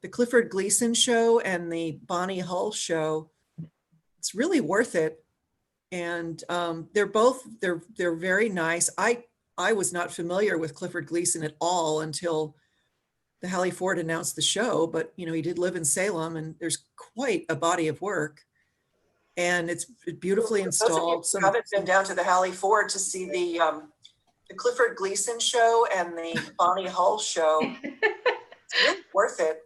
the Clifford Gleason show and the Bonnie Hull show. It's really worth it. And they're very nice. I was not familiar with Clifford Gleason at all until the Hallie Ford announced the show, but he did live in Salem, and there's quite a body of work. And it's beautifully installed. Those of you who haven't been down to the Hallie Ford to see the Clifford Gleason show and the Bonnie Hull show, it's really worth it.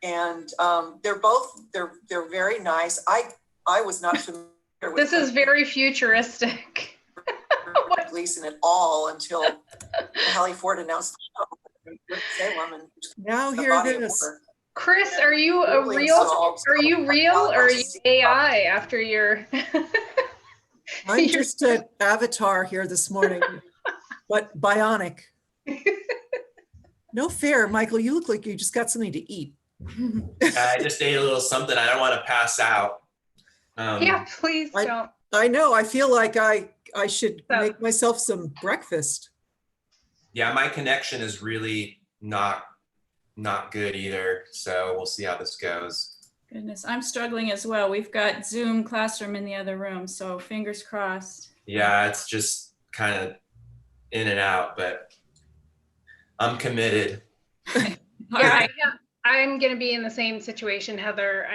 And they're very nice. I was not familiar with this is very futuristic. Gleason at all until the Hallie Ford announced the show. Salem, and now hear this. Chris, are you a real? Are you real or are you AI after your? I'm just an avatar here this morning, but bionic. No fair, Michael. You look like you just got something to eat. I just ate a little something. I don't want to pass out. Yeah, please don't. I know. I feel like I should make myself some breakfast. Yeah, my connection is really not good either. So we'll see how this goes. Goodness, I'm struggling as well. We've got Zoom classroom in the other room, so fingers crossed. Yeah, it's just kind of in and out, but I'm committed. Yeah, I'm going to be in the same situation, Heather.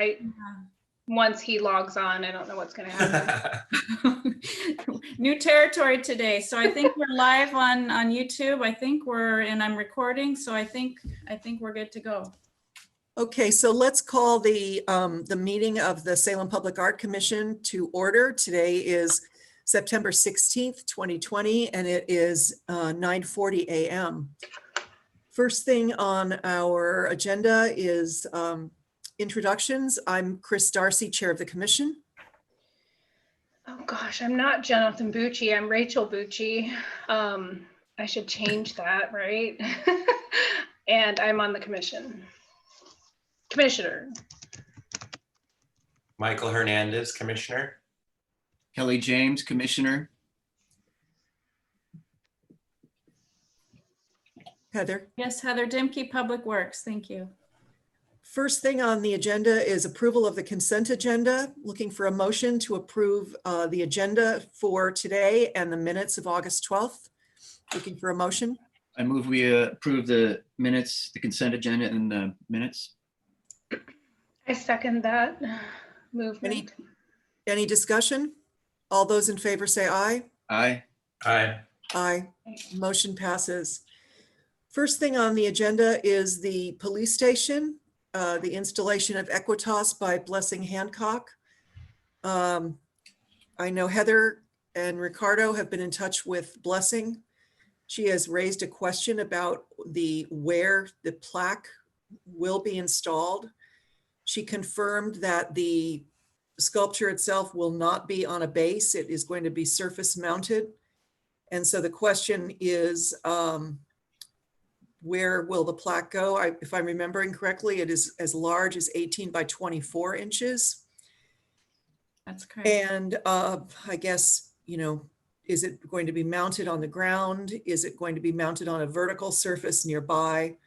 Once he logs on, I don't know what's going to happen. New territory today. So I think we're live on YouTube. I'm recording. So I think we're good to go. Okay, so let's call the meeting of the Salem Public Art Commission to order. Today is September 16th, 2020, and it is 9:40 a.m. First thing on our agenda is introductions. I'm Chris Darcy, Chair of the Commission. Oh gosh, I'm not Jonathan Bucci. I'm Rachel Bucci. I should change that, right? And I'm on the commission. Commissioner. Michael Hernandez, Commissioner. Kelly James, Commissioner. Heather. Yes, Heather Dimke, Public Works. Thank you. First thing on the agenda is approval of the consent agenda. Looking for a motion to approve the agenda for today and the minutes of August 12th. Looking for a motion. I move we approve the minutes, the consent agenda and the minutes. I second that movement. Any discussion? All those in favor say aye. Aye. Aye. Aye. Motion passes. First thing on the agenda is the police station. The installation of Equitas by Blessing Hancock. I know Heather and Ricardo have been in touch with Blessing. She has raised a question about where the plaque will be installed. She confirmed that the sculpture itself will not be on a base. It is going to be surface mounted. And so the question is, where will the plaque go? If I'm remembering correctly, it is as large as 18 by 24 inches. That's correct. And I guess, is it going to be mounted on the ground? Is it going to be mounted on a vertical surface nearby?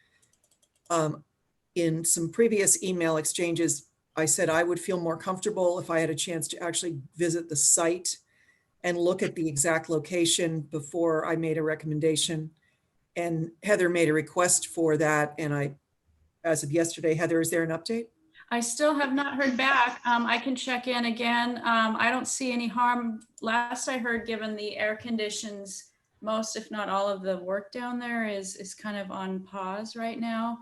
In some previous email exchanges, I said I would feel more comfortable if I had a chance to actually visit the site and look at the exact location before I made a recommendation. And Heather made a request for that. And as of yesterday, Heather, is there an update? I still have not heard back. I can check in again. I don't see any harm. Last I heard, given the air conditions, most, if not all of the work down there is kind of on pause right now.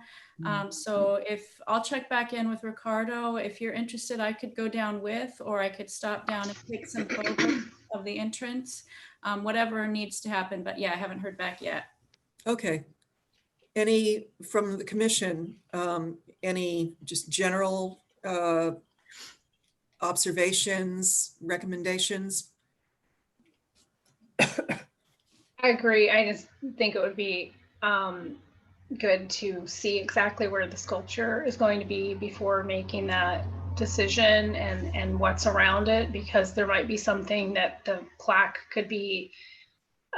So I'll check back in with Ricardo. If you're interested, I could go down or I could stop down and take some photos of the entrance, whatever needs to happen. But yeah, I haven't heard back yet. Okay. Any from the commission, any just general observations, recommendations? I agree. I just think it would be good to see exactly where the sculpture is going to be before making that decision and what's around it, because there might be something that the plaque could be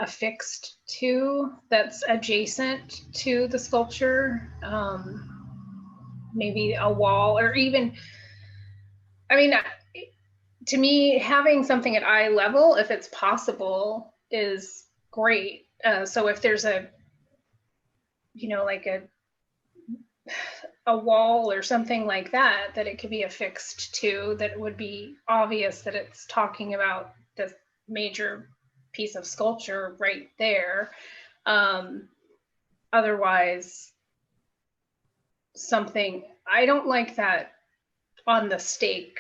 affixed to that's adjacent to the sculpture. maybe a wall, or even, I mean, to me, having something at eye level, if it's possible, is great. So if there's a, like a wall or something like that, that it could be affixed to, that it would be obvious that it's talking about this major piece of sculpture right there. Otherwise, I don't like that on the stake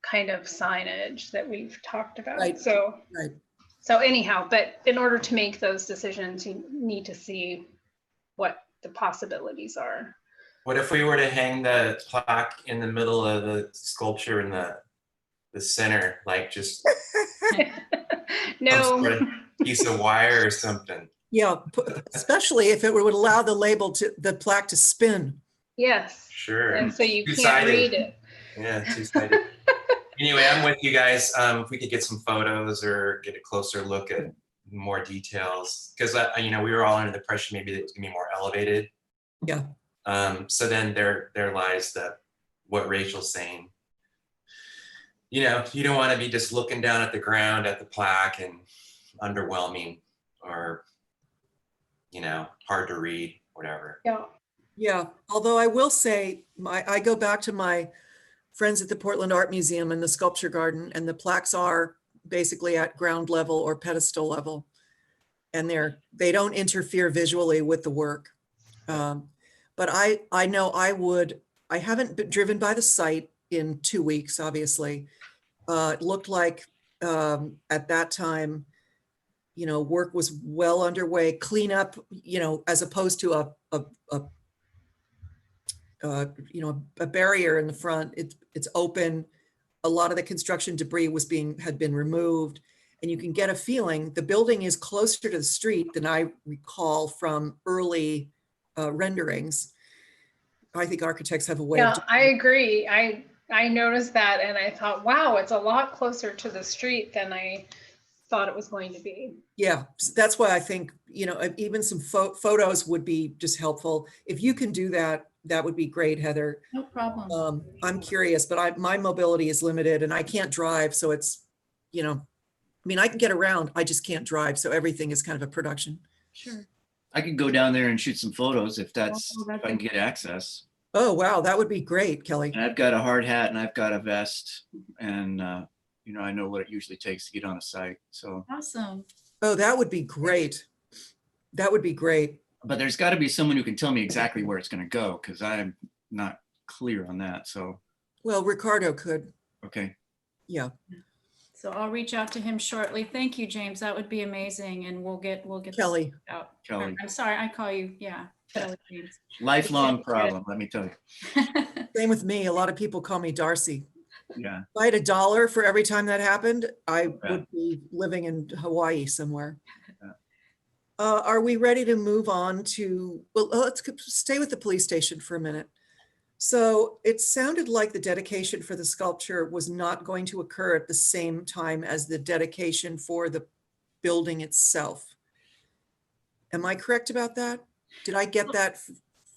kind of signage that we've talked about. Right. So, Right. so anyhow, but in order to make those decisions, you need to see what the possibilities are. What if we were to hang the plaque in the middle of the sculpture in the center, like just No. some sort of piece of wire or something? Yeah, especially if it would allow the plaque to spin. Yes. Sure. And so you can't Two-sided. read it. Yeah, two-sided. Anyway, I'm with you guys. If we could get some photos or get a closer look at more details, because we were all under the impression maybe that it was gonna be more elevated. Yeah. So then there lies what Rachel's saying. You don't want to be just looking down at the ground at the plaque and underwhelming or hard to read, whatever. Yeah. Yeah. Although I will say, I go back to my friends at the Portland Art Museum and the Sculpture Garden, and the plaques are basically at ground level or pedestal level, and they don't interfere visually with the work. But I know I haven't been driven by the site in 2 weeks, obviously. It looked like at that time, work was well underway, cleanup, as opposed to a barrier in the front. It's open. A lot of the construction debris had been removed, and you can get a feeling the building is closer to the street than I recall from early renderings. I think architects have a way of. Yeah, I agree. I noticed that, and I thought, wow, it's a lot closer to the street than I thought it was going to be. Yeah, so that's why I think, even some photos would be just helpful. If you can do that, that would be great, Heather. No problem. I'm curious, but my mobility is limited and I can't drive. So it's, I can get around, I just can't drive. So everything is kind of a production. Sure. I could go down there and shoot some photos if that'd I can get access. Oh, wow. That would be great, Kelly. And I've got a hard hat and I've got a vest, and I know what it usually takes to get on a site. So Awesome. Oh, that would be great. That would be great. But there's got to be someone who can tell me exactly where it's going to go, because I'm not clear on that. So Well, Ricardo could. okay. Yeah. So I'll reach out to him shortly. Thank you, James. That would be amazing. And we'll get Kelly. this out. Kelly. I'm sorry, I call you. Yeah. Kelly James. Lifelong problem, let me tell you. Same with me. A lot of people call me Darcy. Yeah. If I had $1 for every time that happened, I Yeah. would be living in Hawaii somewhere. Yeah. Are we ready to move on to, well, let's stay with the police station for a minute. So it sounded like the dedication for the sculpture was not going to occur at the same time as the dedication for the building itself. Am I correct about that? Did I get that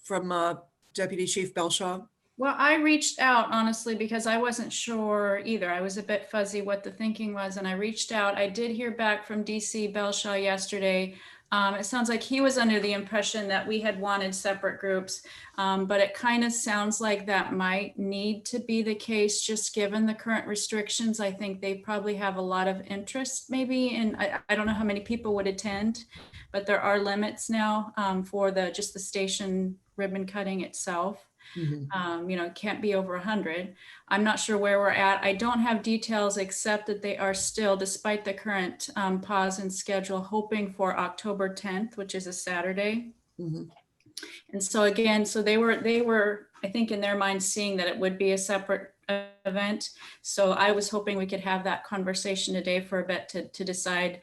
from Deputy Chief Belshaw? Well, I reached out honestly because I wasn't sure either. I was a bit fuzzy what the thinking was, and I reached out. I did hear back from DC Belshaw yesterday. It sounds like he was under the impression that we had wanted separate groups, but it kind of sounds like that might need to be the case just given the current restrictions. I think they probably have a lot of interest maybe, and I don't know how many people would attend, but there are limits now for just the station ribbon cutting itself. Mm-hmm. It can't be over 100. I'm not sure where we're at. I don't have details except that they are still, despite the current pause in schedule, hoping for October 10th, which is a Saturday. Mm-hmm. And so again, so they were, I think in their mind, seeing that it would be a separate event. So I was hoping we could have that conversation today for a bit to decide.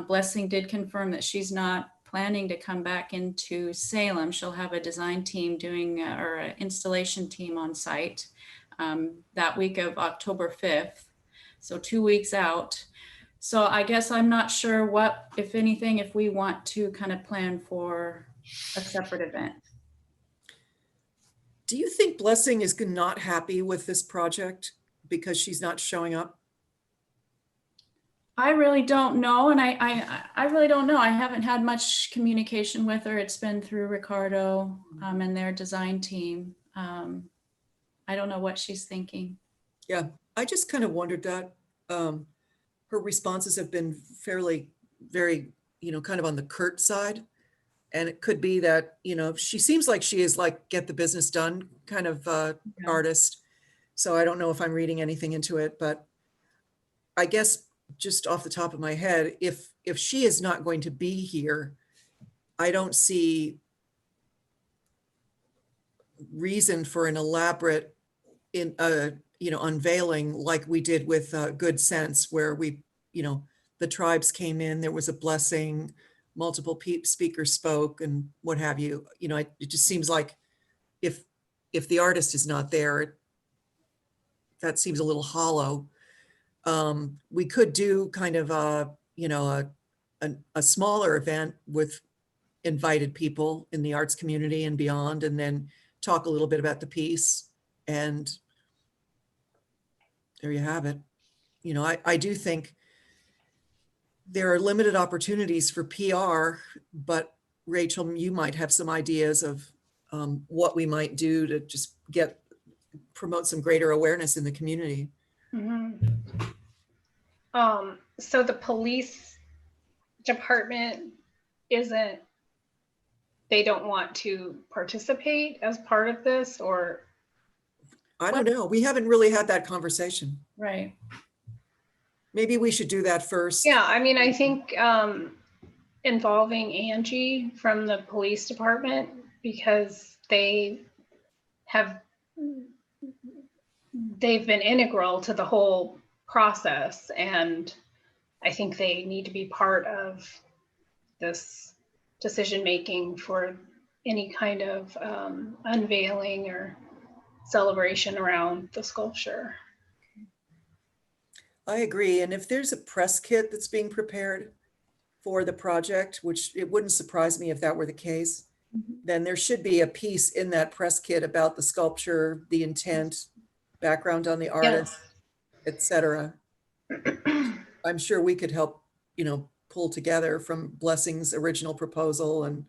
Blessing did confirm that she's not planning to come back into Salem. She'll have a design team or an installation team on site that week of October 5th. So 2 weeks out. So I guess I'm not sure what, if anything, if we want to kind of plan for a separate event. Do you think Blessing is not happy with this project because she's not showing up? I really don't know, and I really don't know. I haven't had much communication with her. It's been through Ricardo and their design team. I don't know what she's thinking. Yeah, I just kind of wondered that. Her responses have been fairly, very, kind of on the curt side. And it could be that, she seems like she is like get the business done kind of Yeah. artist. So I don't know if I'm reading anything into it, but I guess just off the top of my head, if she is not going to be here, I don't see reason for an elaborate unveiling like we did with Good Sense, where the tribes came in, there was a blessing, multiple speakers spoke and what have you. It just seems like if the artist is not there, that seems a little hollow. We could do kind of a smaller event with invited people in the arts community and beyond, and then talk a little bit about the piece. And there you have it. I do think there are limited opportunities for PR, but Rachel, you might have some ideas of what we might do to just promote some greater awareness in the community. So the police department they don't want to participate as part of this, or? I don't know. We haven't really had that conversation. Right. Maybe we should do that first. Yeah, I mean, I think involving Angie from the police department, because they've been integral to the whole process, and I think they need to be part of this decision making for any kind of unveiling or celebration around the sculpture. I agree. And if there's a press kit that's being prepared for the project, which it wouldn't surprise me if that were the case, then there should be a piece in that press kit about the sculpture, the intent, background on the artist, etc. I'm sure we could help, pull together from Blessing's original proposal and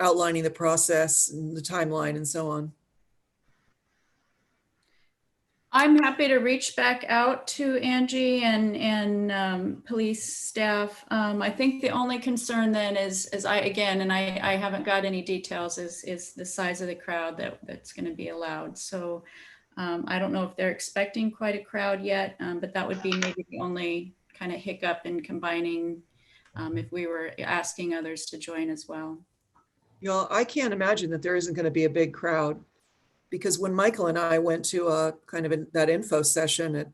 outlining the process and the timeline and so on. I'm happy to reach back out to Angie and police staff. I think the only concern then is I haven't got any details, is the size of the crowd that's going to be allowed. So I don't know if they're expecting quite a crowd yet, but that would be maybe the only kind of hiccup in combining if we were asking others to join as well. I can't imagine that there isn't going to be a big crowd, because when Michael and I went to that info session at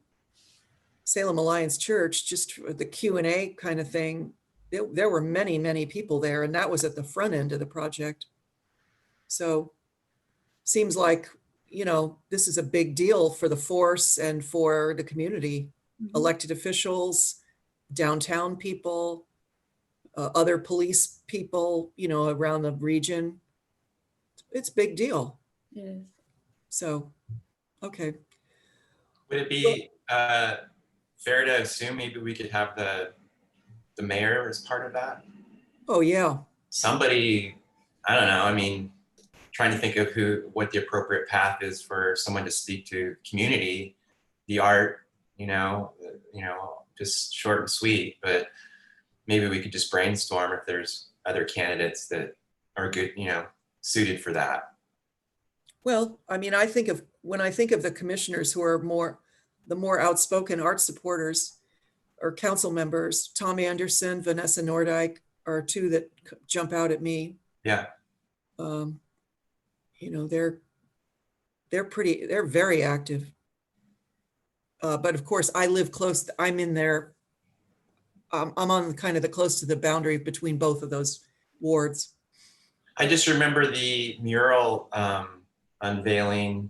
Salem Alliance Church, just for the Q&A kind of thing, there were many, many people there, and that was at the front end of the project. So seems like, this is a big deal for the force and for the community, elected officials, downtown people, other police people, around the region. It's a big deal. It is. So, okay. Would it be fair to assume maybe we could have the mayor as part of that? Oh, yeah. Somebody, I don't know. I mean, trying to think of what the appropriate path is for someone to speak to community, the art, just short and sweet. But maybe we could just brainstorm if there's other candidates that are good, suited for that. Well, I mean, when I think of the commissioners who are the more outspoken art supporters or council members, Tom Anderson, Vanessa Nordyke are two that jump out at me. Yeah. They're very active. But of course I live close, I'm in there. I'm on kind of the close to the boundary between both of those wards. I just remember the mural unveiling.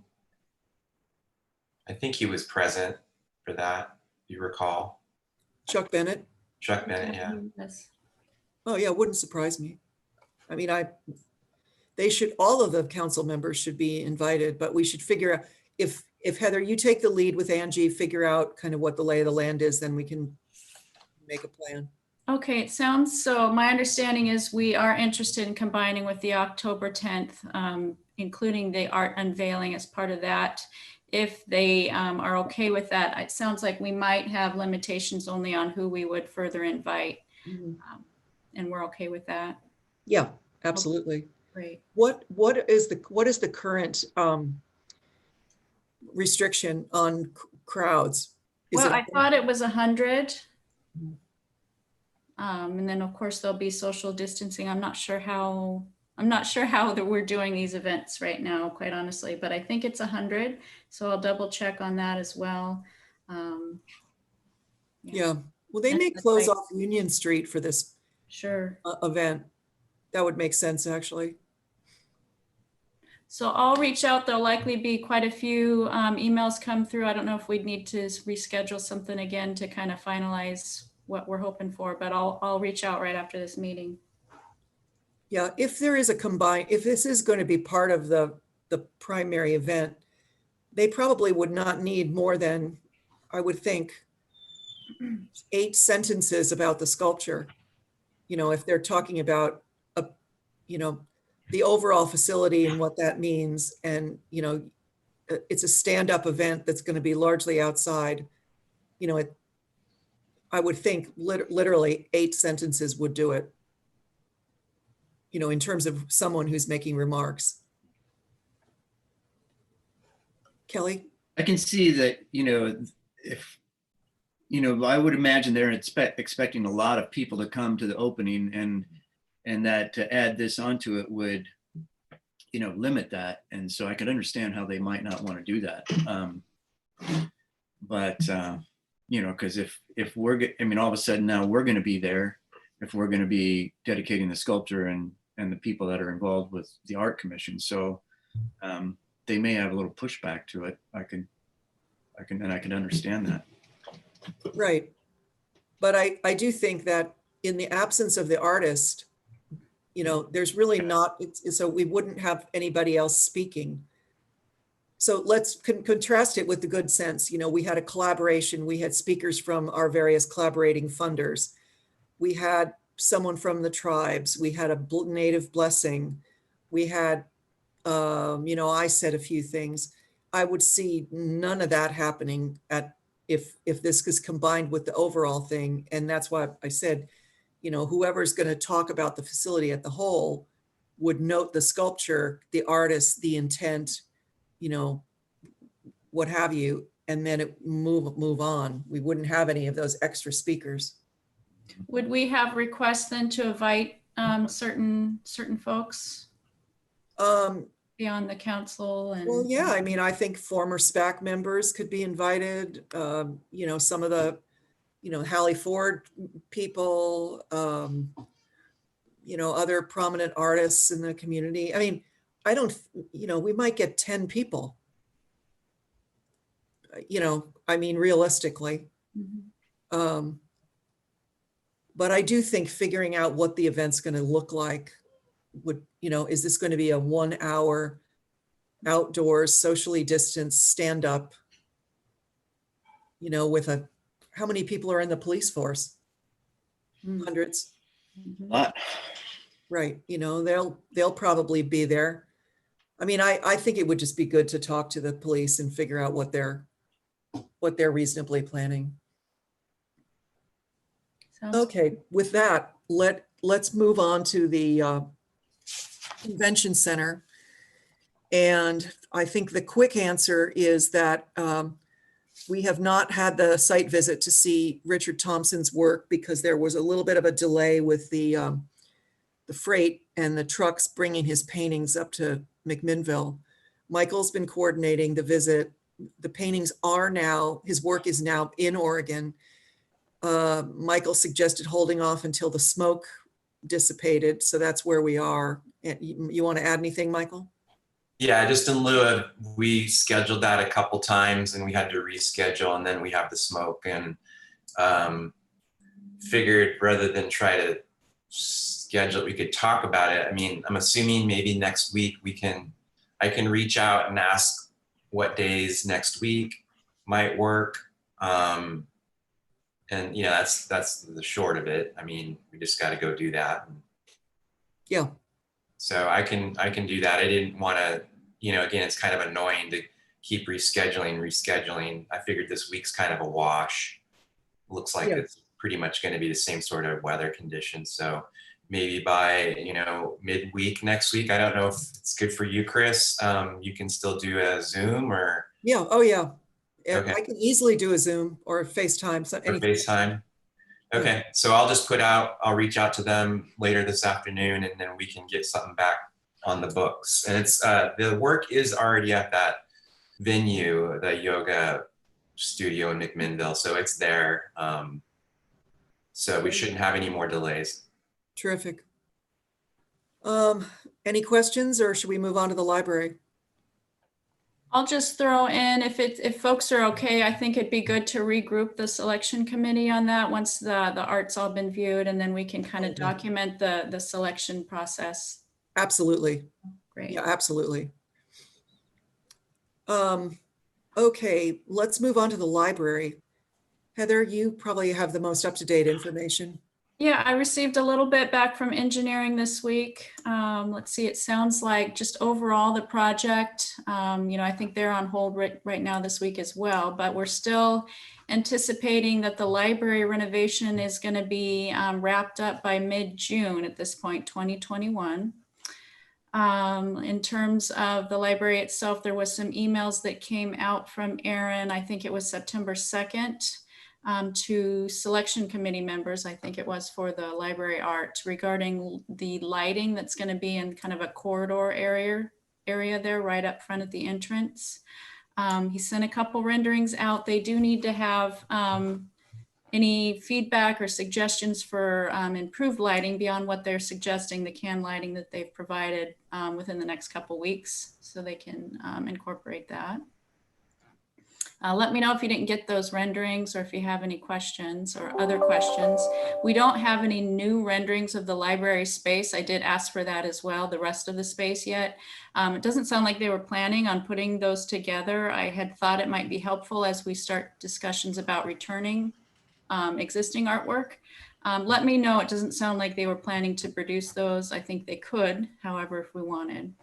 I think he was present for that, you recall. Chuck Bennett. Chuck Bennett, yeah. Yes. Oh yeah, wouldn't surprise me. I mean, all of the council members should be invited, but we should figure out if Heather, you take the lead with Angie, figure out kind of what the lay of the land is, then we can make a plan. Okay, it sounds, so my understanding is we are interested in combining with the October 10th, including the art unveiling as part of that. If they are okay with that, it sounds like we might have limitations only on who we would further invite. Mhm. And we're okay with that. Yeah, absolutely. Great. What is the current restriction on crowds? Is Well, it- I thought it was 100. Mhm. And then of course there'll be social distancing. I'm not sure how that we're doing these events right now, quite honestly, but I think it's 100. So I'll double check on that as well. Yeah, well, they And may the close site- off Union Street for this Sure. event. That would make sense, actually. So I'll reach out. There'll likely be quite a few emails come through. I don't know if we'd need to reschedule something again to kind of finalize what we're hoping for, but I'll reach out right after this meeting. Yeah, if there is a combined, if this is going to be part of the primary event, they probably would not need more than, I would think, 8 sentences about the sculpture. You know, if they're talking about the overall facility and what that means, and it's a stand-up event that's going to be largely outside. I would think literally 8 sentences would do it. In terms of someone who's making remarks. Kelly? I can see that, if, I would imagine they're expecting a lot of people to come to the opening, and that to add this onto it would, limit that. And so I could understand how they might not want to do that. Because if all of a sudden now we're going to be there, if we're going to be dedicating the sculpture and the people that are involved with the art commission. So they may have a little pushback to it. I can understand that. Right. But I do think that in the absence of the artist, there's really not, so we wouldn't have anybody else speaking. So let's contrast it with the good sense. We had a collaboration. We had speakers from our various collaborating funders. We had someone from the tribes. We had a native blessing. We had, I said a few things. I would see none of that happening if this is combined with the overall thing. And that's why I said, whoever's going to talk about the facility at the whole would note the sculpture, the artist, the intent, what have you, and then it move on. We wouldn't have any of those extra speakers. Would we have requests then to invite certain folks beyond the council? And Well, yeah, I think former SPAC members could be invited, some of the, Hallie Ford people, other prominent artists in the community. We might get 10 people, realistically. Mhm. But I do think figuring out what the event's going to look like is this going to be a 1 hour outdoors, socially distanced, stand up, with how many people are in the police force? Mm. Hundreds. Mhm. Lot. Right. They'll probably be there. I think it would just be good to talk to the police and figure out what they're reasonably planning. Sounds Okay, with that, let's move on to the convention center. And I think the quick answer is that we have not had the site visit to see Richard Thompson's work because there was a little bit of a delay with the freight and the trucks bringing his paintings up to McMinnville. Michael's been coordinating the visit. The paintings his work is now in Oregon. Michael suggested holding off until the smoke dissipated. So that's where we are. You want to add anything, Michael? Yeah, just in lieu of, we scheduled that a couple times and we had to reschedule, and then we have the smoke, and figured rather than try to schedule it. We could talk about it. I mean, I'm assuming maybe next week I can reach out and ask what days next week might work. And you know, that's the short of it. I mean, we just got to go do that. Yeah. So I can do that. I didn't want to, you know, again, it's kind of annoying to keep rescheduling. I figured this week's kind of a wash. Looks like Yeah. it's pretty much going to be the same sort of weather conditions. So maybe by, you know, midweek next week, I don't know if it's good for you, Chris. You can still do a Zoom or Yeah. Oh, yeah. Okay. I can easily do a Zoom or a FaceTime. So or anything. FaceTime. Yeah. Okay, so I'll reach out to them later this afternoon, and then we can get something back on the books. And it's the work is already at that venue, the yoga studio in McMinnville, so it's there. So we shouldn't have any more delays. Terrific. Any questions, or should we move on to the library? I'll just throw in, if folks are okay, I think it'd be good to regroup the selection committee on that once the art's all been viewed, and then we can kind of Okay. document the selection process. Absolutely. Great. Yeah, absolutely. Okay, let's move on to the library. Heather, you probably have the most up-to-date information. Yeah, I received a little bit back from engineering this week. Let's see, it sounds like just overall the project, you know, I think they're on hold right now this week as well, but we're still anticipating that the library renovation is going to be wrapped up by mid-June at this point, 2021. In terms of the library itself, there was some emails that came out from Aaron, I think it was September 2nd. To selection committee members, I think it was for the library art, regarding the lighting that's going to be in kind of a corridor area there right up front at the entrance. He sent a couple renderings out. They do need to have any feedback or suggestions for improved lighting beyond what they're suggesting, the can lighting that they've provided within the next couple weeks, so they can incorporate that. Let me know if you didn't get those renderings, or if you have any questions or other questions. We don't have any new renderings of the library space. I did ask for that as well, the rest of the space yet. It doesn't sound like they were planning on putting those together. I had thought it might be helpful as we start discussions about returning existing artwork. Let me know. It doesn't sound like they were planning to produce those. I think they could, however, if we wanted.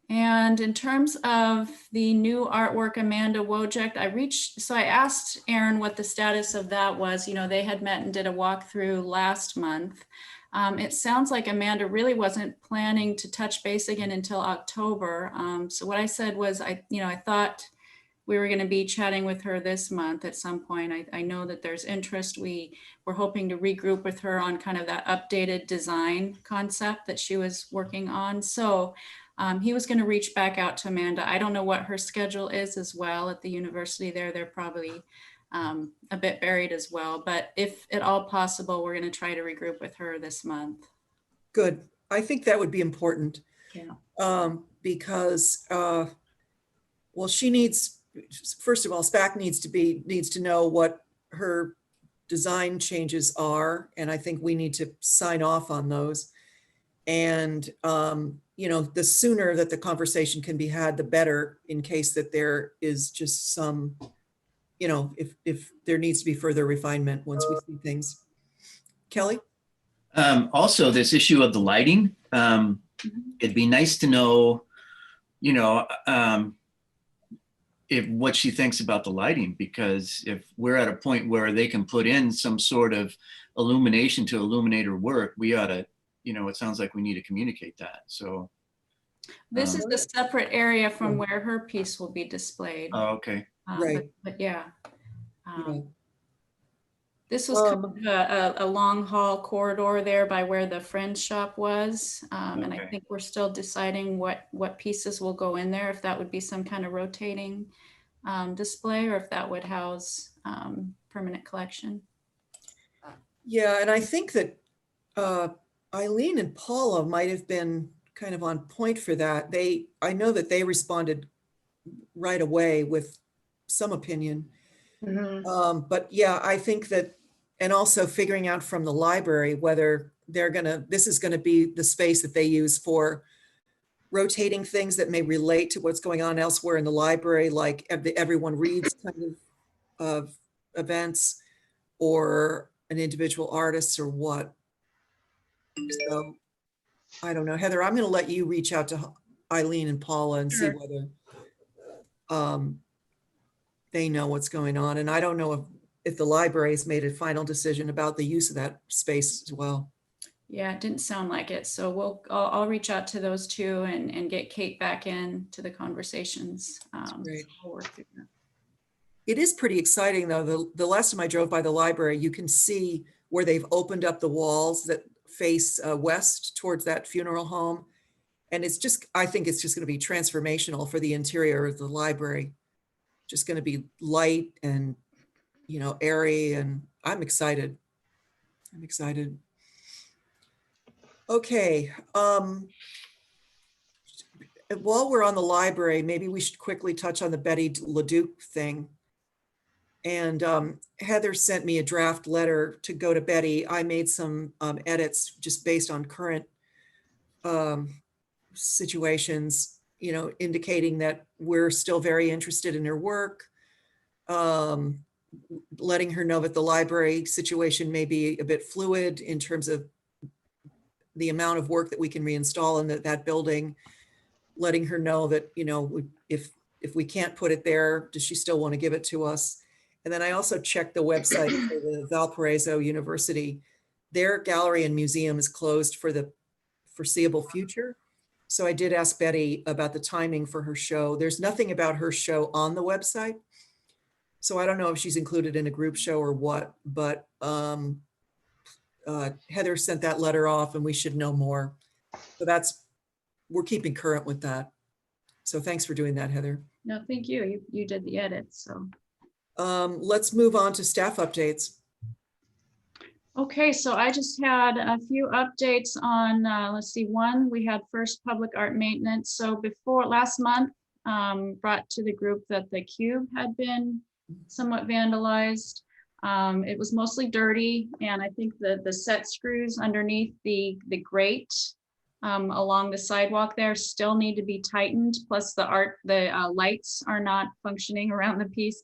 And in terms of the new artwork, Amanda Wojek, I asked Aaron what the status of that was. You know, they had met and did a walkthrough last month. It sounds like Amanda really wasn't planning to touch base again until October. So what I said was, I thought we were going to be chatting with her this month at some point. I know that there's interest. We were hoping to regroup with her on kind of that updated design concept that she was working on. So he was going to reach back out to Amanda. I don't know what her schedule is as well at the university there. They're probably a bit buried as well. But if at all possible, we're going to try to regroup with her this month. Good. I think that would be important. Yeah. Because, well, she needs, first of all, SPAC needs to know what her design changes are. And I think we need to sign off on those. And, you know, the sooner that the conversation can be had, the better, in case that there is just some, you know, if there needs to be further refinement once we see things. Kelly? Also, this issue of the lighting, it'd be nice to know, you know, if what she thinks about the lighting, because if we're at a point where they can put in some sort of illumination to illuminate her work, we ought to, you know, it sounds like we need to communicate that. So this is a separate area from where her piece will be displayed. Oh, okay. Right. But yeah. Yeah. This was kind of a long haul corridor there by where the Friends shop was. And I think we're still deciding what pieces will go in there, if that would be some kind of rotating display, or if that would house permanent collection. Yeah, and I think that Eileen and Paula might have been kind of on point for that. I know that they responded right away with some opinion. Mm-hmm. But yeah, I think that and also figuring out from the library whether this is gonna be the space that they use for rotating things that may relate to what's going on elsewhere in the library, like everyone reads kind of events, or an individual artist, or what. So I don't know, Heather, I'm going to let you reach out to Eileen and Paula and see Sure. whether they know what's going on. And I don't know if the library has made a final decision about the use of that space as well. Yeah, it didn't sound like it. So I'll reach out to those two and get Kate back in to the conversations. Great. We'll work through that. It is pretty exciting though. The last time I drove by the library, you can see where they've opened up the walls that face west towards that funeral home. And I think it's just going to be transformational for the interior of the library. Just going to be light and, airy, and I'm excited. Okay. While we're on the library, maybe we should quickly touch on the Betty LeDuc thing. And Heather sent me a draft letter to go to Betty. I made some edits just based on current situations, indicating that we're still very interested in her work, letting her know that the library situation may be a bit fluid in terms of the amount of work that we can reinstall in that building, letting her know that, if we can't put it there, does she still want to give it to us? And then I also checked the website for the Valparaiso University. Their gallery and museum is closed for the foreseeable future. So I did ask Betty about the timing for her show. There's nothing about her show on the website. So I don't know if she's included in a group show or what, but Heather sent that letter off and we should know more. So we're keeping current with that. So thanks for doing that, Heather. No, thank you. You did the edits, so. Let's move on to staff updates. Okay, so I just had a few updates on, let's see, one, we had first public art maintenance. So last month, brought to the group that the cube had been somewhat vandalized. It was mostly dirty, and I think the set screws underneath the grate along the sidewalk there still need to be tightened. Plus the lights are not functioning around the piece.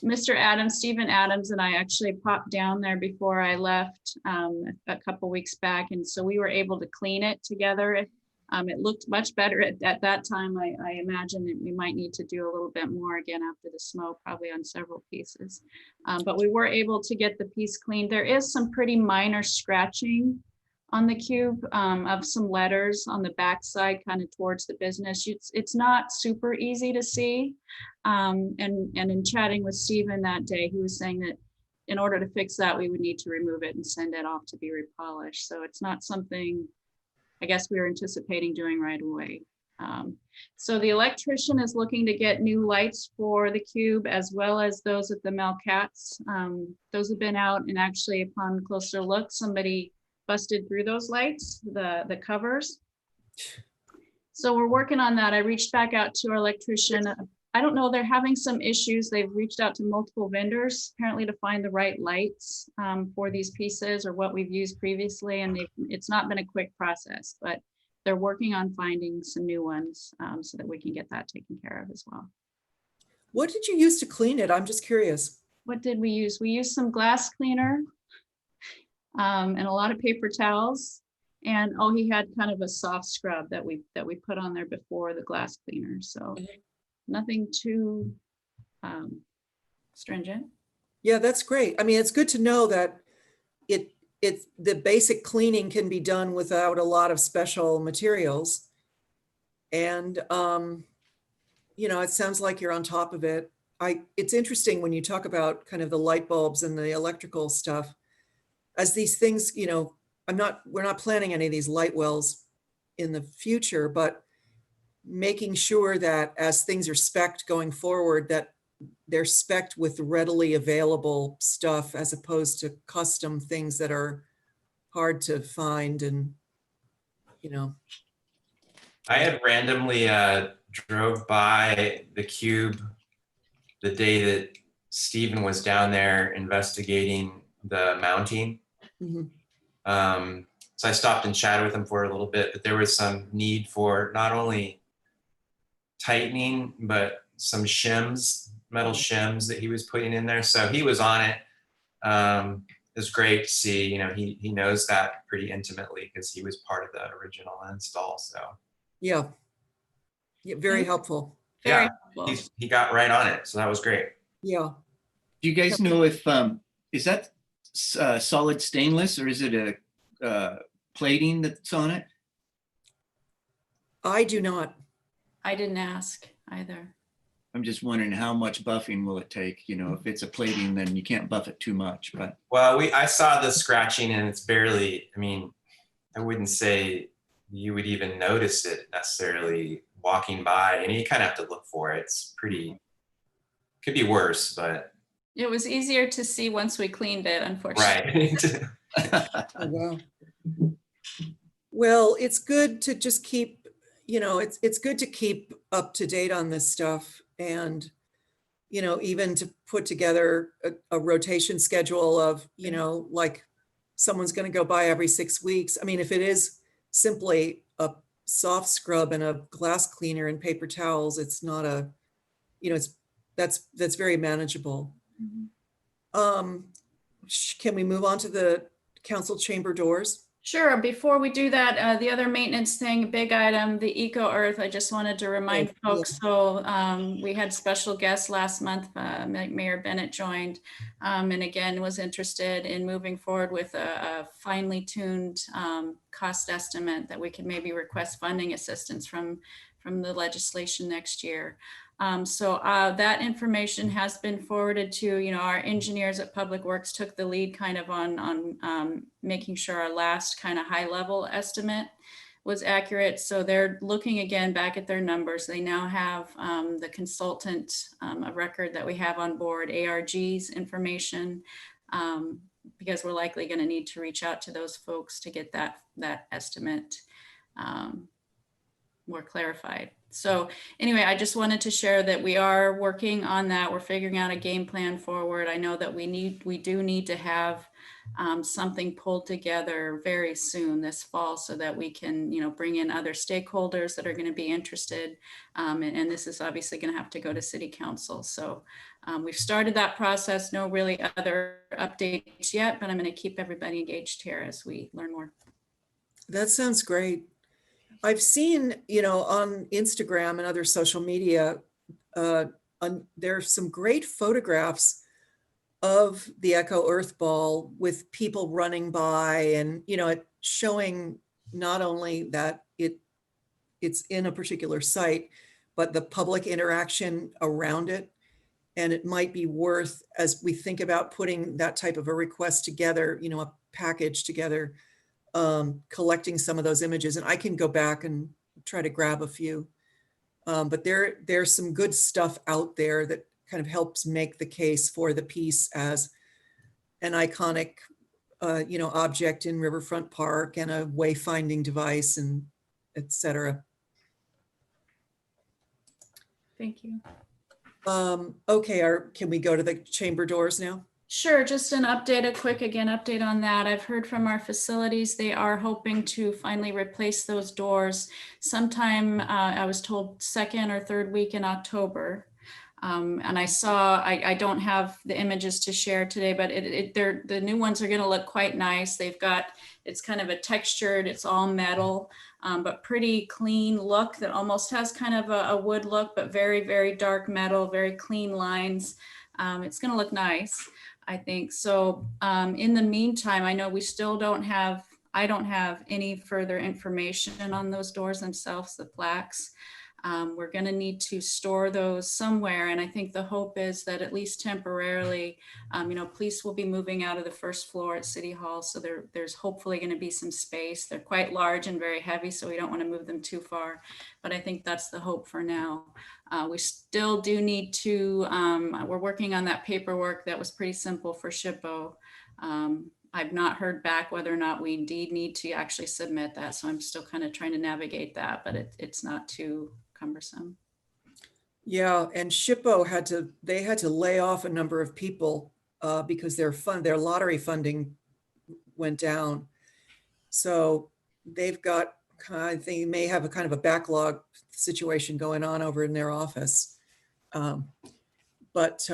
Mr. Adams, Stephen Adams, and I actually popped down there before I left a couple weeks back, and so we were able to clean it together. It looked much better at that time. I imagine that we might need to do a little bit more again after the smoke, probably on several pieces. But we were able to get the piece cleaned. There is some pretty minor scratching on the cube of some letters on the backside, kind of towards the business. It's not super easy to see. And in chatting with Stephen that day, he was saying that in order to fix that, we would need to remove it and send it off to be repolished. So it's not something I guess we were anticipating doing right away. So the electrician is looking to get new lights for the cube as well as those at the Melcats. Those have been out, and actually upon closer look, somebody busted through those lights, the covers. So we're working on that. I reached back out to our electrician. I don't know, they're having some issues. They've reached out to multiple vendors apparently to find the right lights for these pieces or what we've used previously. And it's not been a quick process, but they're working on finding some new ones so that we can get that taken care of as well. What did you use to clean it? I'm just curious. What did we use? We used some glass cleaner and a lot of paper towels. And he had kind of a soft scrub that we put on there before the glass cleaner. So nothing too stringent. Yeah, that's great. I mean, it's good to know that the basic cleaning can be done without a lot of special materials. And, it sounds like you're on top of it. It's interesting when you talk about kind of the light bulbs and the electrical stuff, as these things, we're not planning any of these light wells in the future, but making sure that as things are spec'd going forward, that they're spec'd with readily available stuff as opposed to custom things that are hard to find. And, I had randomly drove by the cube the day that Stephen was down there investigating the mounting. Mhm. So I stopped and chatted with him for a little bit, but there was some need for not only tightening, but some shims, metal shims that he was putting in there. So he was on it. It was great to see, you know, he knows that pretty intimately because he was part of the original install. So Yeah. Yeah, very helpful. Very yeah, helpful. he got right on it. So that was great. Yeah. Do you guys know if, is that solid stainless or is it a plating that's on it? I do not. I didn't ask either. I'm just wondering how much buffing will it take? You know, if it's a plating, then you can't buff it too much, but. Well, I saw the scratching and it's barely, I mean, I wouldn't say you would even notice it necessarily walking by, and you kind of have to look for it. It's pretty, could be worse, but It was easier to see once we cleaned it, unfortunately. right. Oh, wow. Well, it's good to just keep, you know, it's good to keep up to date on this stuff, and, you know, even to put together a rotation schedule of, you know, like someone's going to go by every 6 weeks. I mean, if it is simply a soft scrub and a glass cleaner and paper towels, it's not a, you know, that's very manageable. Mhm. Can we move on to the council chamber doors? Sure. Before we do that, the other maintenance thing, big item, the Eco Earth, I just wanted to remind Oh, folks. So we had special guests last month. Mayor Bennett joined, and again was interested in moving forward with a finely tuned cost estimate that we could maybe request funding assistance from the legislation next year. So that information has been forwarded to, you know, our engineers at Public Works took the lead kind of on making sure our last kind of high level estimate was accurate. So they're looking again back at their numbers. They now have the consultant, a record that we have on board, ARG's information, because we're likely going to need to reach out to those folks to get that estimate more clarified. So anyway, I just wanted to share that we are working on that. We're figuring out a game plan forward. I know that we do need to have something pulled together very soon this fall so that we can, you know, bring in other stakeholders that are going to be interested. And this is obviously going to have to go to city council. So we've started that process. No really other updates yet, but I'm going to keep everybody engaged here as we learn more. That sounds great. I've seen, you know, on Instagram and other social media, there's some great photographs of the Echo Earth Ball with people running by, and, you know, it showing not only that it's in a particular site, but the public interaction around it. And it might be worth, as we think about putting that type of a request together, you know, a package together, collecting some of those images, and I can go back and try to grab a few. But there's some good stuff out there that kind of helps make the case for the piece as an iconic, you know, object in Riverfront Park and a wayfinding device, and et cetera. Thank you. Okay, can we go to the chamber doors now? Sure, just an update, a quick update on that. I've heard from our facilities, they are hoping to finally replace those doors sometime, I was told second or third week in October. And I don't have the images to share today, but the new ones are gonna look quite nice. It's kind of a textured, it's all metal, but pretty clean look that almost has kind of a wood look, but very, very dark metal, very clean lines. It's gonna look nice, I think. So in the meantime, I know we still I don't have any further information on those doors themselves, the plaques. We're going to need to store those somewhere. And I think the hope is that at least temporarily, you know, police will be moving out of the first floor at City Hall. So there's hopefully going to be some space. They're quite large and very heavy, so we don't want to move them too far. But I think that's the hope for now. We still do need to, we're working on that paperwork that was pretty simple for SHPO. I've not heard back whether or not we indeed need to actually submit that. So I'm still kind of trying to navigate that, but it's not too cumbersome. Yeah, and SHPO they had to lay off a number of people because their lottery funding went down. So they've got, they may have a kind of a backlog situation going on over in their office. But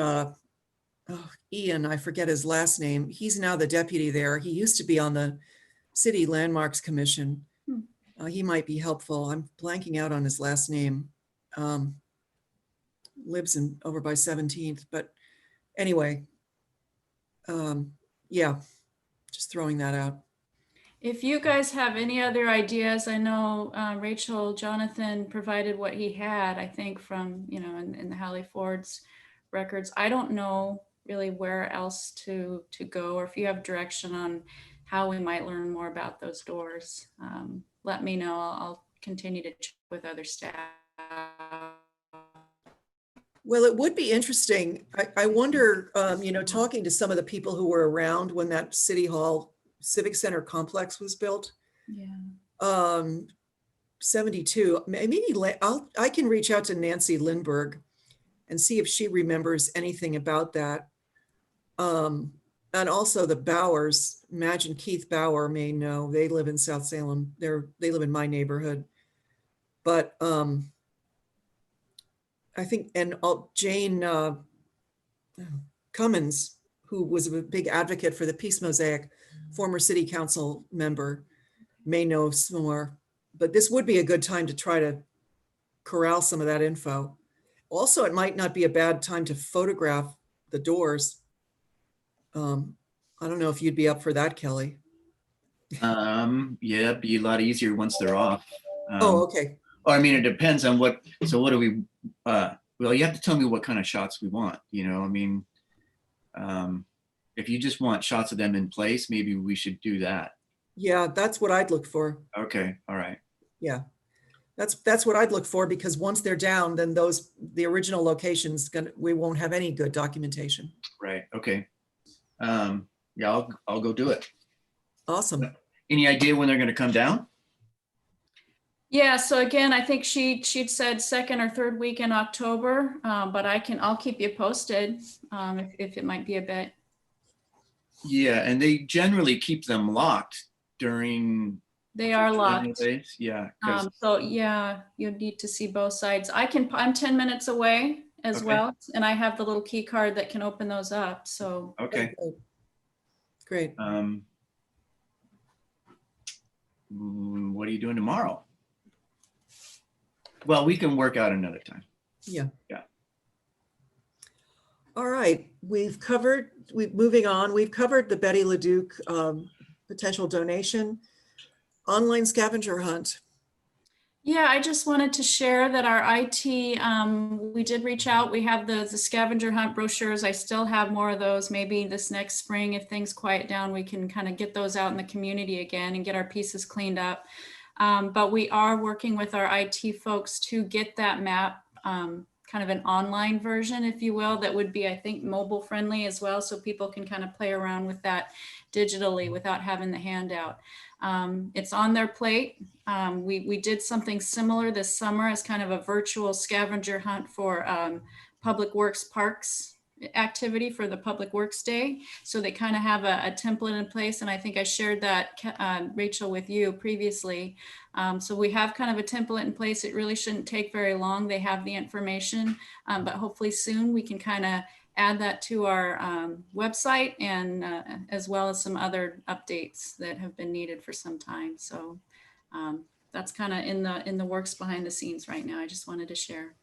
Ian, I forget his last name. He's now the deputy there. He used to be on the City Landmarks Commission. He might be helpful. I'm blanking out on his last name. Lives in over by 17th, but anyway, yeah, just throwing that out. If you guys have any other ideas, I know Rachel, Jonathan provided what he had, I think from, in the Hallie Ford's records. I don't know really where else to go, or if you have direction on how we might learn more about those doors, let me know. I'll continue to check with other staff. Well, it would be interesting. I wonder, talking to some of the people who were around when that City Hall Civic Center complex was built. Yeah. 72, maybe I can reach out to Nancy Lindbergh and see if she remembers anything about that. And also the Bowers, imagine Keith Bauer may know. They live in South Salem. They live in my neighborhood. But I think, and Jane Cummins, who was a big advocate for the Peace Mosaic, former city council member, may know some more. But this would be a good time to try to corral some of that info. Also, it might not be a bad time to photograph the doors. I don't know if you'd be up for that, Kelly. Yeah, it'd be a lot easier once they're off. Oh, okay. Well, I mean, it depends on what do we, well, you have to tell me what kind of shots we want, I mean, if you just want shots of them in place, maybe we should do that. Yeah, that's what I'd look for. Okay, all right. Yeah, that's what I'd look for, because once they're down, then the original locations, we won't have any good documentation. Right, okay. Yeah, I'll go do it. Awesome. Any idea when they're gonna come down? Yeah, so again, I think she'd said second or third week in October, but I'll keep you posted if it might be a bit. Yeah, and they generally keep them locked during. They are locked. Days. Yeah. So yeah, you need to see both sides. I'm 10 minutes away as well, and I have the little key card that can open those up. So okay, great. What are you doing tomorrow? Well, we can work out another time. Yeah. Yeah. All right, moving on. We've covered the Betty LeDuc potential donation, online scavenger hunt. yeah, I just wanted to share that our IT, we did reach out. We have the scavenger hunt brochures. I still have more of those. Maybe this next spring, if things quiet down, we can kind of get those out in the community again and get our pieces cleaned up. But we are working with our IT folks to get that map, kind of an online version, if you will, that would be, I think, mobile friendly as well. So people can kind of play around with that digitally without having the handout. It's on their plate. We did something similar this summer as kind of a virtual scavenger hunt for Public Works Parks activity for the Public Works Day. So they kind of have a template in place. And I think I shared that, Rachel, with you previously. So we have kind of a template in place. It really shouldn't take very long. They have the information, but hopefully soon we can kind of add that to our website, and as well as some other updates that have been needed for some time. So that's kind of in the works behind the scenes right now. I just wanted to share.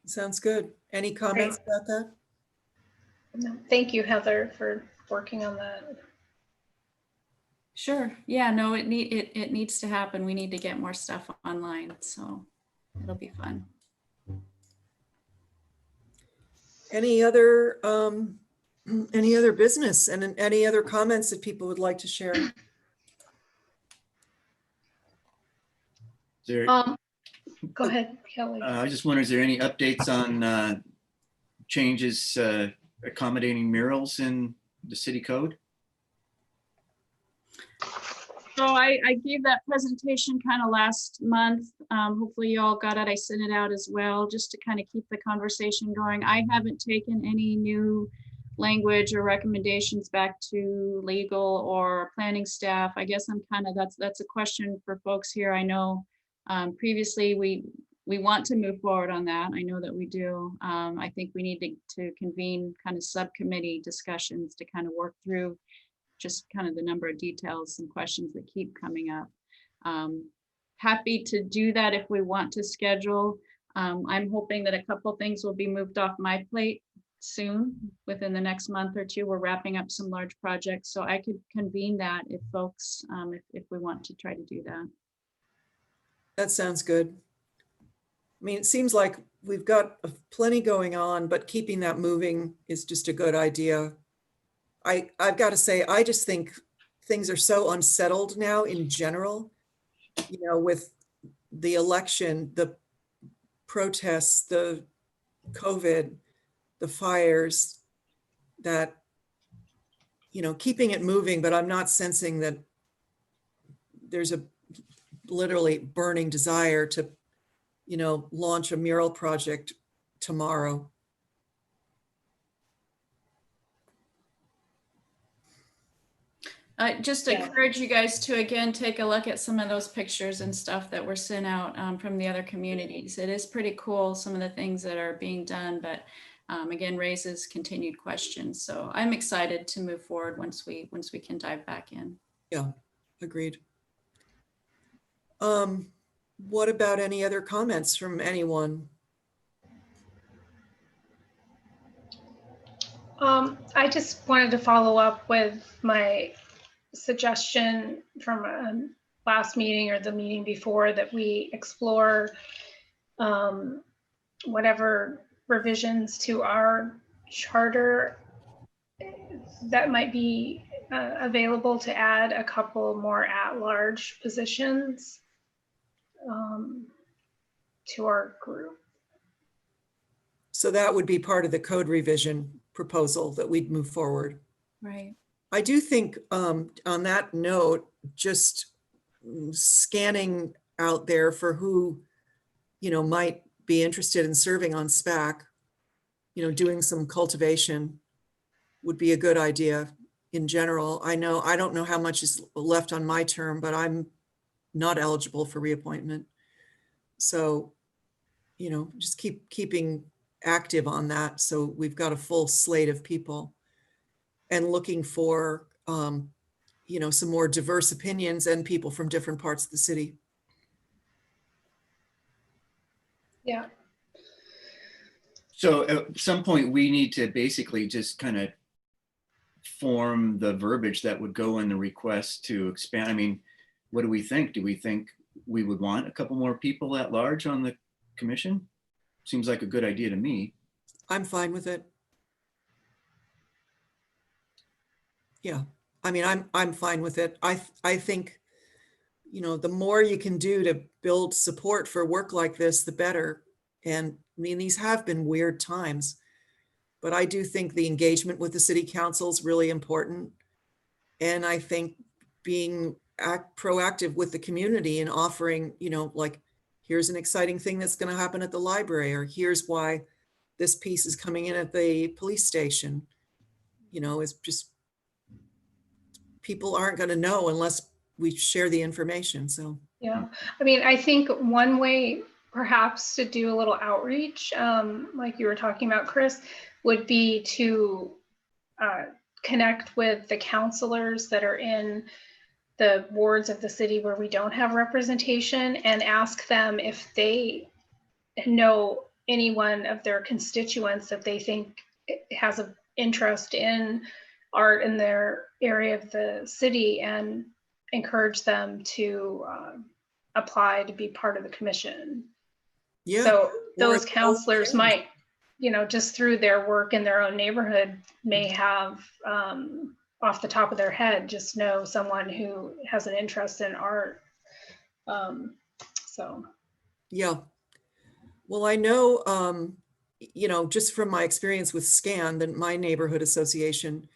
Sounds good. Any comments about that? No, thank you, Heather, for working on that. Sure. Yeah, no, it needs to happen. We need to get more stuff online, so it'll be fun. Any other business and any other comments that people would like to share? Go ahead, Kelly. I just wonder, is there any updates on changes accommodating murals in the city code? So I gave that presentation kind of last month. Hopefully you all got it. I sent it out as well, just to kind of keep the conversation going. I haven't taken any new language or recommendations back to legal or planning staff. I guess I'm kind of, that's a question for folks here. I know previously we want to move forward on that. I know that we do. I think we need to convene kind of subcommittee discussions to kind of work through just kind of the number of details and questions that keep coming up. Happy to do that if we want to schedule. I'm hoping that a couple things will be moved off my plate soon, within the next month or two. We're wrapping up some large projects, so I could convene that if folks, if we want to try to do that. That sounds good. I mean, it seems like we've got plenty going on, but keeping that moving is just a good idea. I've got to say, I just think things are so unsettled now in general, you know, with the election, the protests, the COVID, the fires, that, you know, keeping it moving, but I'm not sensing that there's a literally burning desire to, you know, launch a mural project tomorrow. Just Yeah. encourage you guys to, again, take a look at some of those pictures and stuff that were sent out from the other communities. It is pretty cool, some of the things that are being done, but again, raises continued questions. So I'm excited to move forward once we can dive back in. Yeah, agreed. What about any other comments from anyone? I just wanted to follow up with my suggestion from last meeting or the meeting before, that we explore whatever revisions to our charter that might be available to add a couple more at-large positions to our group. So that would be part of the code revision proposal that we'd move forward. Right. I do think on that note, just scanning out there for who, you know, might be interested in serving on SPAC, you know, doing some cultivation would be a good idea in general. I don't know how much is left on my term, but I'm not eligible for reappointment. So, you know, just keeping active on that. So we've got a full slate of people, and looking for, you know, some more diverse opinions and people from different parts of the city. Yeah. So at some point, we need to basically just kind of form the verbiage that would go in the request to expand. I mean, what do we think? Do we think we would want a couple more people at large on the commission? Seems like a good idea to me. I'm fine with it. Yeah, I mean, I'm fine with it. I think, you know, the more you can do to build support for work like this, the better. And I mean, these have been weird times, but I do think the engagement with the city council is really important. And I think being proactive with the community and offering, you know, like, here's an exciting thing that's going to happen at the library, or here's why this piece is coming in at the police station, you know, is just, people aren't going to know unless we share the information. So, Yeah. I mean, I think one way perhaps to do a little outreach, like you were talking about, Chris, would be to connect with the counselors that are in the wards of the city where we don't have representation, and ask them if they know anyone of their constituents that they think has an interest in art in their area of the city, and encourage them to apply to be part of the commission. yeah. So those Or- counselors might, you know, just through their work in their own neighborhood, may have off the top of their head, just know someone who has an interest in art. So. Yeah. Well, I know, you know, just from my experience with SCAN, my neighborhood association,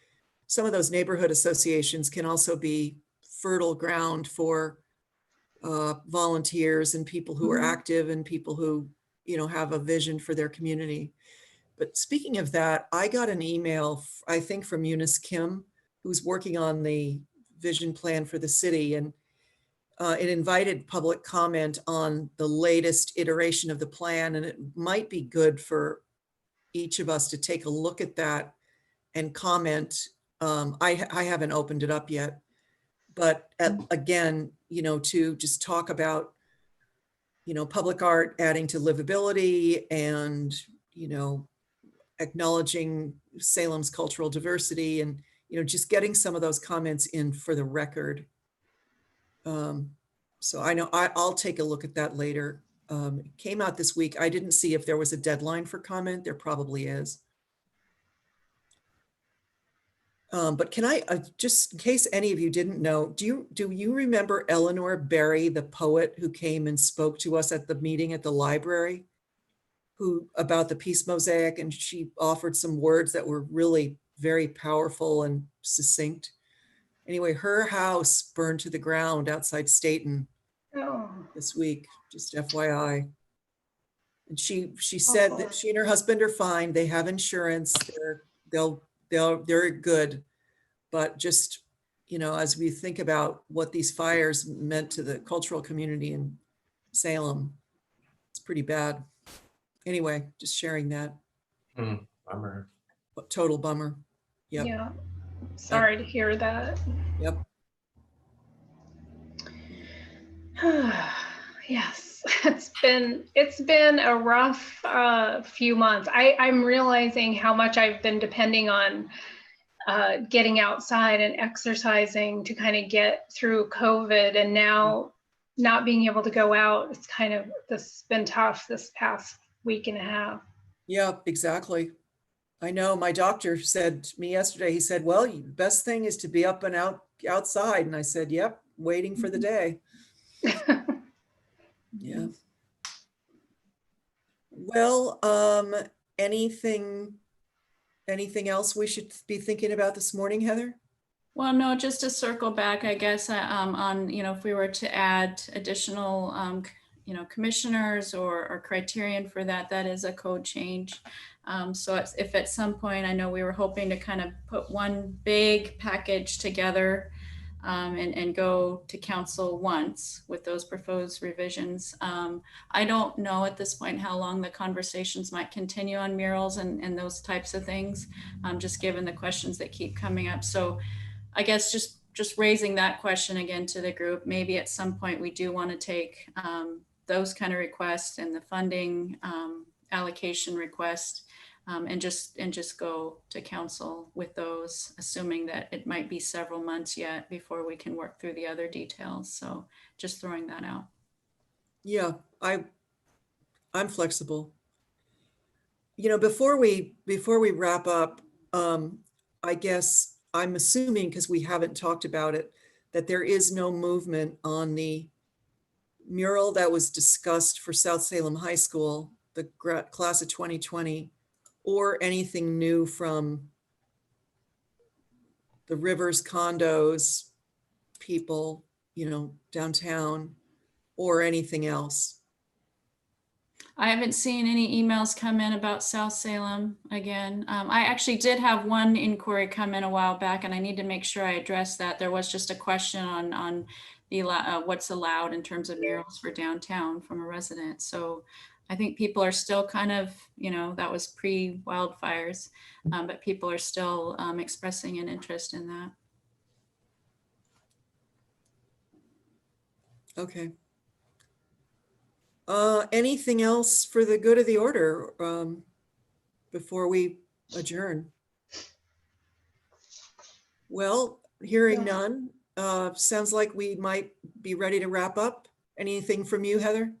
some of those neighborhood associations can also be fertile ground for volunteers and people who are active and people who, have a vision for their community. But speaking of that, I got an email, I think from Eunice Kim, who's working on the vision plan for the city. And it invited public comment on the latest iteration of the plan. And it might be good for each of us to take a look at that and comment. I haven't opened it up yet, but again, to just talk about, public art adding to livability and, acknowledging Salem's cultural diversity and, just getting some of those comments in for the record. So I know I'll take a look at that later. It came out this week. I didn't see if there was a deadline for comment. There probably is. But can I, just in case any of you didn't know, do you remember Eleanor Berry, the poet who came and spoke to us at the meeting at the library, about the peace mosaic, and she offered some words that were really very powerful and succinct. Anyway, her house burned to the ground outside Staten this week, just FYI. And she said that she and her husband are fine. They have insurance. They're good. But just, as we think about what these fires meant to the cultural community in Salem, it's pretty bad. Anyway, just sharing that. Bummer. Total bummer. Yep. Yeah. Sorry to hear that. Yep. Yes, it's been a rough few months. I'm realizing how much I've been depending on getting outside and exercising to kind of get through COVID, and now not being able to go out. This has been tough this past week and a half. Yeah, exactly. I know my doctor said to me yesterday, he said, well, the best thing is to be up and outside. And I said, yep, waiting for the day. Yeah. Well, anything else we should be thinking about this morning, Heather? Well, no, just to circle back, I guess, on, if we were to add additional, commissioners or criterion for that is a code change. So if at some point, I know we were hoping to kind of put one big package together and go to council once with those proposed revisions. I don't know at this point how long the conversations might continue on murals and those types of things, just given the questions that keep coming up. So I guess just raising that question again to the group, maybe at some point we do want to take those kind of requests and the funding allocation request and just go to council with those, assuming that it might be several months yet before we can work through the other details. So just throwing that out. Yeah, I'm flexible. Before we wrap up, I guess I'm assuming, because we haven't talked about it, that there is no movement on the mural that was discussed for South Salem High School, the class of 2020, or anything new from the Rivers condos people, downtown, or anything else. I haven't seen any emails come in about South Salem again. I actually did have one inquiry come in a while back, and I need to make sure I address that. There was just a question on the what's allowed in terms of murals for downtown from a resident. So I think people are still kind of, that was pre-wildfires, but people are still expressing an interest in that. Okay. Anything else for the good of the order before we adjourn? Well, hearing none, sounds like we might be ready to wrap up. Anything from you, Heather?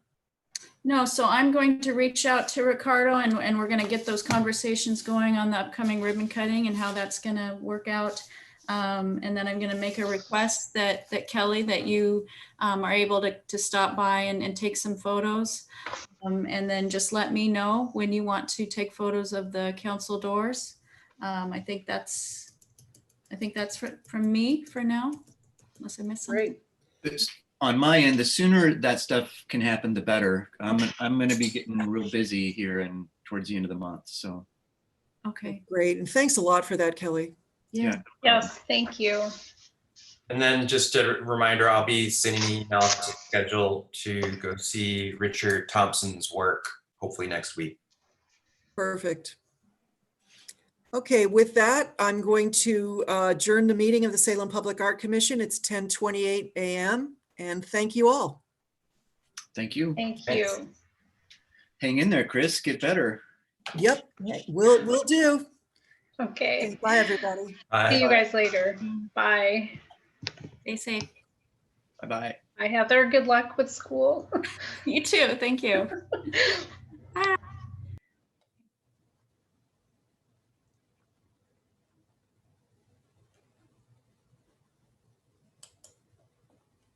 No, so I'm going to reach out to Ricardo and we're going to get those conversations going on the upcoming ribbon cutting and how that's going to work out. And then I'm going to make a request that Kelly, that you are able to stop by and take some photos. And then just let me know when you want to take photos of the council doors. I think that's from me for now. unless I missed something. Great. On my end, the sooner that stuff can happen, the better. I'm going to be getting real busy here and towards the end of the month. So Okay. Great. And thanks a lot for that, Kelly. yeah. Yes, thank you. And then just a reminder, I'll be sending an email to schedule to go see Richard Thompson's work, hopefully next week. Perfect. Okay, with that, I'm going to adjourn the meeting of the Salem Public Art Commission. It's 10:28 a.m. and thank you all. Thank you. Thank Thanks. you. Hang in there, Chris. Get better. Yep, we'll do. Okay. Okay, bye, everybody. Bye. See you guys later. Bye. Stay safe. Bye-bye. Bye, Heather. Good luck with school. You too. Thank you.